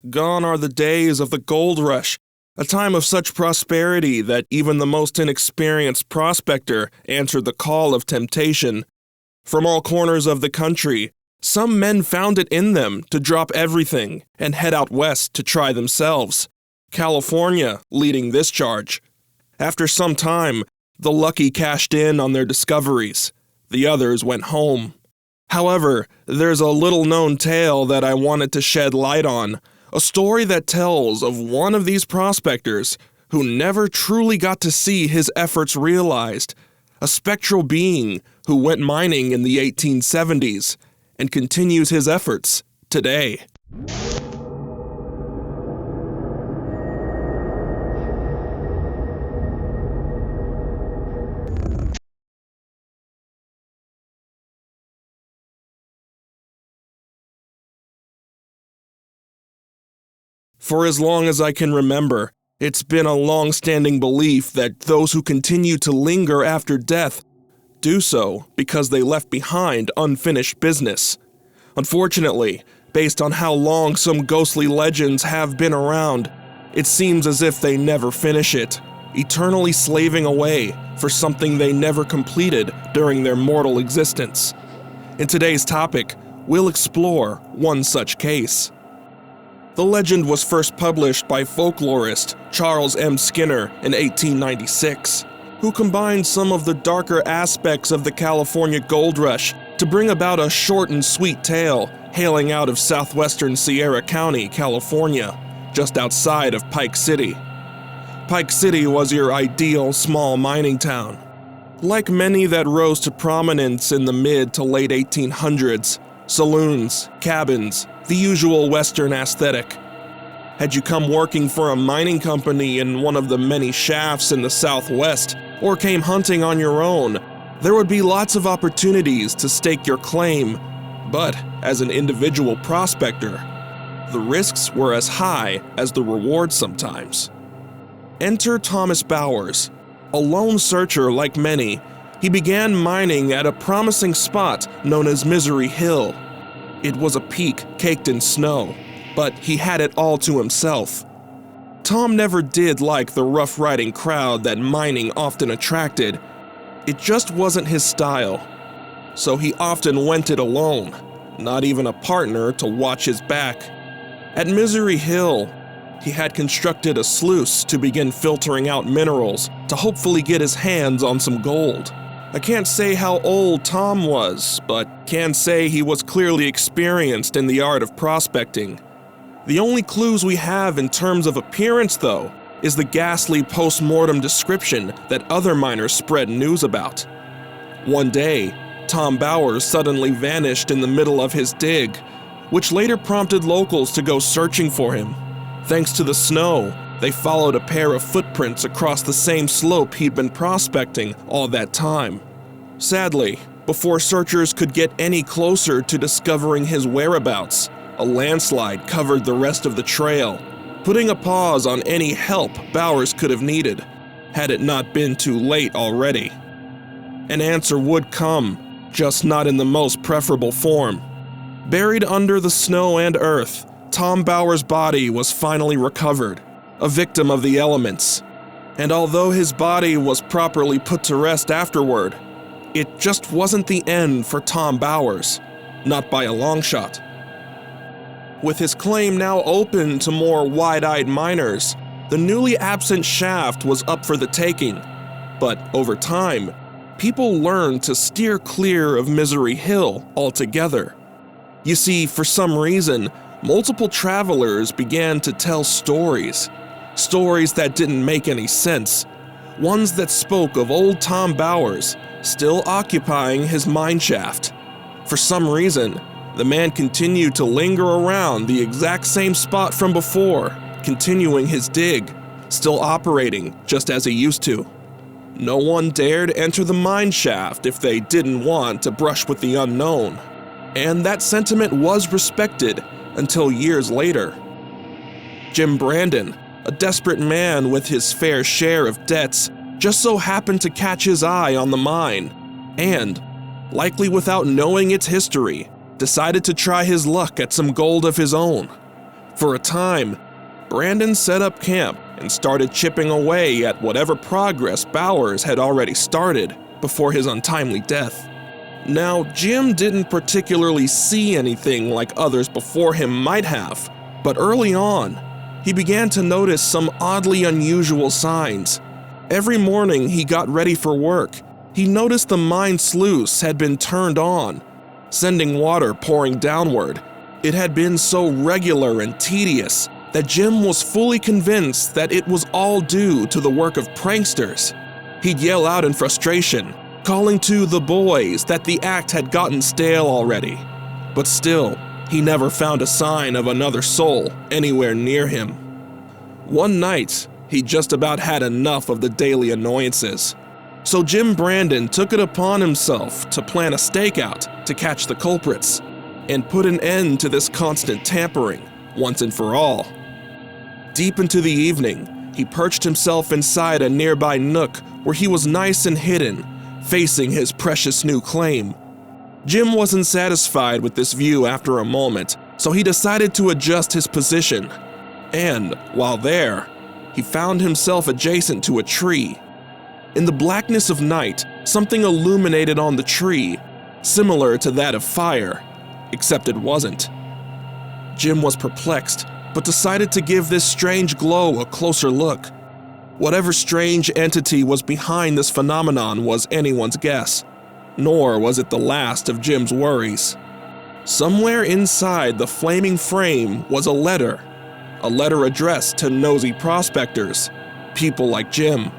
Gone are the days of the gold rush, a time of such prosperity that even the most inexperienced prospector answered the call of temptation. From all corners of the country, some men found it in them to drop everything and head out west to try themselves, California leading this charge. After some time, the lucky cashed in on their discoveries. The others went home. However, there's a little-known tale that I wanted to shed light on, a story that tells of one of these prospectors who never truly got to see his efforts realized, a spectral being who went mining in the 1870s and continues his efforts today. For as long as I can remember, it's been a long-standing belief that those who continue to linger after death do so because they left behind unfinished business. Unfortunately, based on how long some ghostly legends have been around, it seems as if they never finish it, eternally slaving away for something they never completed during their mortal existence. In today's topic, we'll explore one such case. The legend was first published by folklorist Charles M. Skinner in 1896, who combined some of the darker aspects of the California gold rush to bring about a short and sweet tale hailing out of southwestern Sierra County, California, just outside of Pike City. Pike City was your ideal small mining town. Like many that rose to prominence in the mid to late 1800s, saloons, cabins, the usual Western aesthetic. Had you come working for a mining company in one of the many shafts in the Southwest, or came hunting on your own, there would be lots of opportunities to stake your claim. But as an individual prospector, the risks were as high as the rewards sometimes. Enter Thomas Bowers. A lone searcher like many, he began mining at a promising spot known as Misery Hill. It was a peak caked in snow, but he had it all to himself. Tom never did like the rough-riding crowd that mining often attracted. It just wasn't his style. So he often went it alone, not even a partner to watch his back. At Misery Hill, he had constructed a sluice to begin filtering out minerals to hopefully get his hands on some gold. I can't say how old Tom was, but can say he was clearly experienced in the art of prospecting. The only clues we have in terms of appearance, though, is the ghastly post-mortem description that other miners spread news about. One day, Tom Bowers suddenly vanished in the middle of his dig, which later prompted locals to go searching for him. Thanks to the snow, they followed a pair of footprints across the same slope he'd been prospecting all that time. Sadly, before searchers could get any closer to discovering his whereabouts, a landslide covered the rest of the trail, putting a pause on any help Bowers could have needed, had it not been too late already. An answer would come, just not in the most preferable form. Buried under the snow and earth, Tom Bowers' body was finally recovered, a victim of the elements. And although his body was properly put to rest afterward, it just wasn't the end for Tom Bowers, not by a long shot. With his claim now open to more wide-eyed miners, the newly absent shaft was up for the taking. But over time, people learned to steer clear of Misery Hill altogether. You see, for some reason, multiple travelers began to tell stories that didn't make any sense, ones that spoke of old Tom Bowers still occupying his mine shaft. For some reason, the man continued to linger around the exact same spot from before, continuing his dig, still operating just as he used to. No one dared enter the mine shaft if they didn't want to brush with the unknown, and that sentiment was respected until years later. Jim Brandon, a desperate man with his fair share of debts, just so happened to catch his eye on the mine, and, likely without knowing its history, decided to try his luck at some gold of his own. For a time, Brandon set up camp and started chipping away at whatever progress Bowers had already started before his untimely death. Now, Jim didn't particularly see anything like others before him might have, but early on, he began to notice some oddly unusual signs. Every morning he got ready for work, he noticed the mine sluice had been turned on, sending water pouring downward. It had been so regular and tedious that Jim was fully convinced that it was all due to the work of pranksters. He'd yell out in frustration, calling to the boys that the act had gotten stale already. But still, he never found a sign of another soul anywhere near him. One night, he just about had enough of the daily annoyances. So Jim Brandon took it upon himself to plan a stakeout to catch the culprits and put an end to this constant tampering once and for all. Deep into the evening, he perched himself inside a nearby nook where he was nice and hidden, facing his precious new claim. Jim wasn't satisfied with this view after a moment, so he decided to adjust his position. And, while there, he found himself adjacent to a tree. In the blackness of night, something illuminated on the tree, similar to that of fire, except it wasn't. Jim was perplexed, but decided to give this strange glow a closer look. Whatever strange entity was behind this phenomenon was anyone's guess, nor was it the last of Jim's worries. Somewhere inside the flaming frame was a letter addressed to nosy prospectors, people like Jim.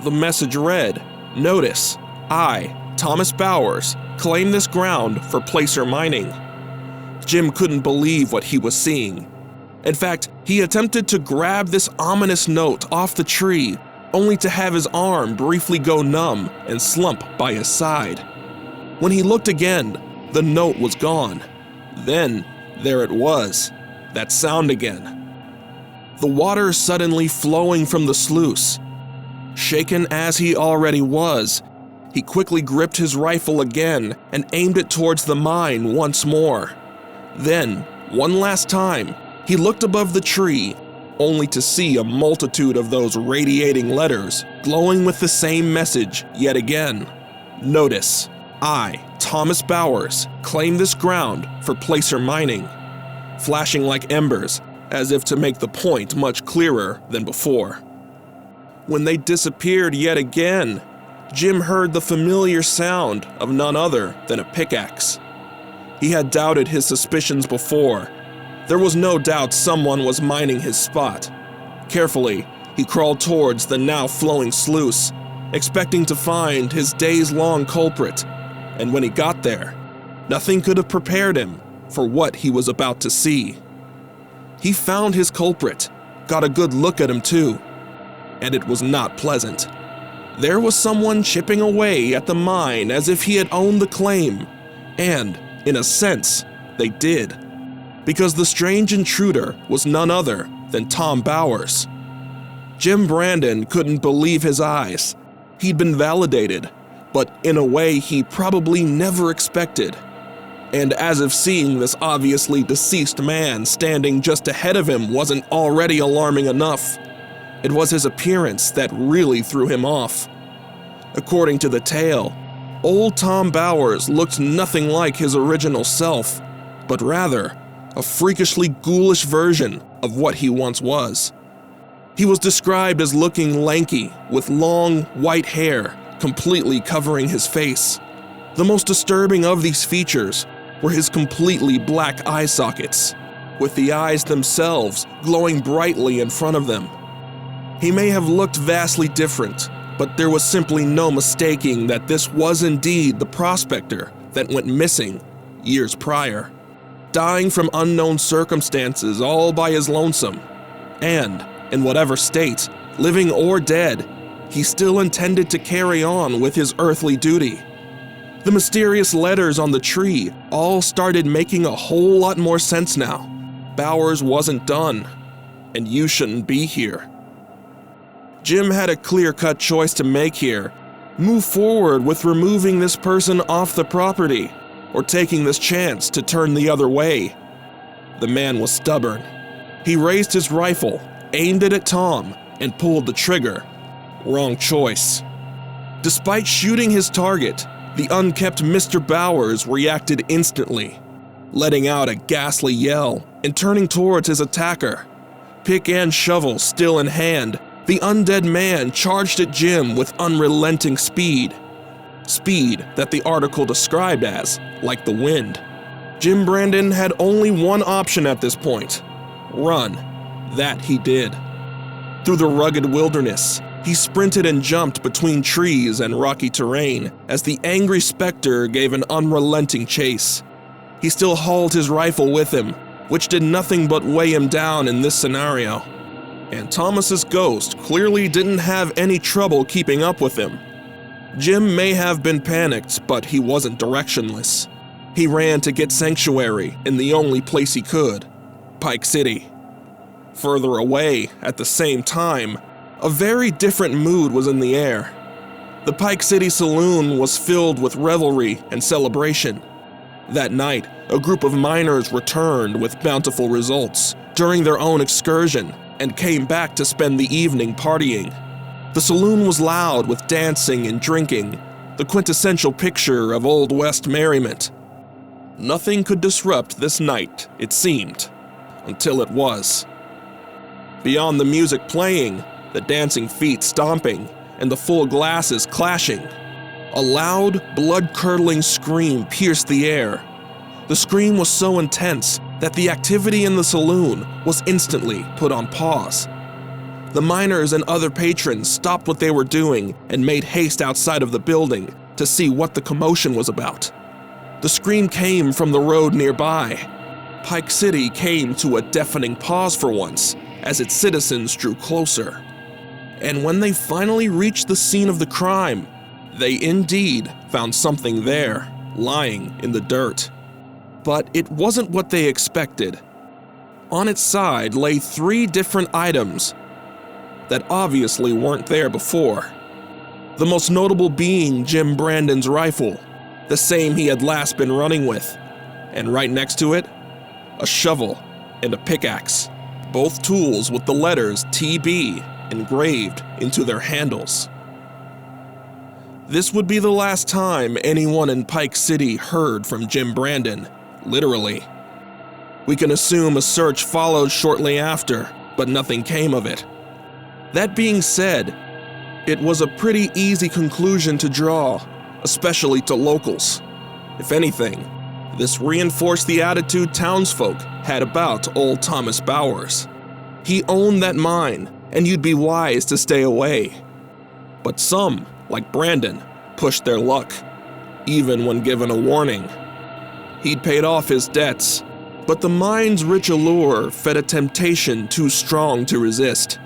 The message read, "Notice, I, Thomas Bowers, claim this ground for placer mining." Jim couldn't believe what he was seeing. In fact, he attempted to grab this ominous note off the tree, only to have his arm briefly go numb and slump by his side. When he looked again, the note was gone. Then, there it was, that sound again. The water suddenly flowing from the sluice. Shaken as he already was, he quickly gripped his rifle again and aimed it towards the mine once more. Then, one last time, he looked above the tree, only to see a multitude of those radiating letters glowing with the same message yet again. Notice, I, Thomas Bowers, claim this ground for placer mining, flashing like embers as if to make the point much clearer than before. When they disappeared yet again, Jim heard the familiar sound of none other than a pickaxe. He had doubted his suspicions before. There was no doubt someone was mining his spot. Carefully, he crawled towards the now flowing sluice, expecting to find his days-long culprit. And when he got there, nothing could have prepared him for what he was about to see. He found his culprit, got a good look at him too, and it was not pleasant. There was someone chipping away at the mine as if he had owned the claim, and, in a sense, they did, because the strange intruder was none other than Tom Bowers. Jim Brandon couldn't believe his eyes. He'd been validated, but in a way he probably never expected. And as if seeing this obviously deceased man standing just ahead of him wasn't already alarming enough, it was his appearance that really threw him off. According to the tale, old Tom Bowers looked nothing like his original self, but rather a freakishly ghoulish version of what he once was. He was described as looking lanky, with long, white hair completely covering his face. The most disturbing of these features were his completely black eye sockets, with the eyes themselves glowing brightly in front of them. He may have looked vastly different, but there was simply no mistaking that this was indeed the prospector that went missing years prior, dying from unknown circumstances all by his lonesome. And, in whatever state, living or dead, he still intended to carry on with his earthly duty. The mysterious letters on the tree all started making a whole lot more sense now. Bowers wasn't done, and you shouldn't be here. Jim had a clear-cut choice to make here. Move forward with removing this person off the property, or taking this chance to turn the other way. The man was stubborn. He raised his rifle, aimed it at Tom, and pulled the trigger. Wrong choice. Despite shooting his target, the unkept Mr. Bowers reacted instantly, letting out a ghastly yell and turning towards his attacker. Pick and shovel still in hand, the undead man charged at Jim with unrelenting speed. Speed that the article described as like the wind. Jim Brandon had only one option at this point: run. That he did. Through the rugged wilderness, he sprinted and jumped between trees and rocky terrain as the angry specter gave an unrelenting chase. He still hauled his rifle with him, which did nothing but weigh him down in this scenario. And Thomas's ghost clearly didn't have any trouble keeping up with him. Jim may have been panicked, but he wasn't directionless. He ran to get sanctuary in the only place he could: Pike City. Further away, at the same time, a very different mood was in the air. The Pike City Saloon was filled with revelry and celebration. That night, a group of miners returned with bountiful results during their own excursion and came back to spend the evening partying. The saloon was loud with dancing and drinking, the quintessential picture of Old West merriment. Nothing could disrupt this night, it seemed, until it was. Beyond the music playing, the dancing feet stomping, and the full glasses clashing, a loud, blood-curdling scream pierced the air. The scream was so intense that the activity in the saloon was instantly put on pause. The miners and other patrons stopped what they were doing and made haste outside of the building to see what the commotion was about. The scream came from the road nearby. Pike City came to a deafening pause for once as its citizens drew closer. And when they finally reached the scene of the crime, they indeed found something there, lying in the dirt. But it wasn't what they expected. On its side lay 3 different items that obviously weren't there before. The most notable being Jim Brandon's rifle, the same he had last been running with, and right next to it, a shovel and a pickaxe, both tools with the letters TB engraved into their handles. This would be the last time anyone in Pike City heard from Jim Brandon, literally. We can assume a search followed shortly after, but nothing came of it. That being said, it was a pretty easy conclusion to draw, especially to locals. If anything, this reinforced the attitude townsfolk had about old Thomas Bowers. He owned that mine, and you'd be wise to stay away. But some, like Brandon, pushed their luck, even when given a warning. He'd paid off his debts, but the mine's rich allure fed a temptation too strong to resist.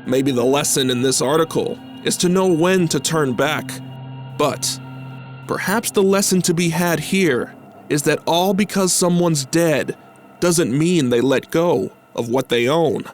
Maybe the lesson in this article is to know when to turn back, but perhaps the lesson to be had here is that all because someone's dead doesn't mean they let go of what they own.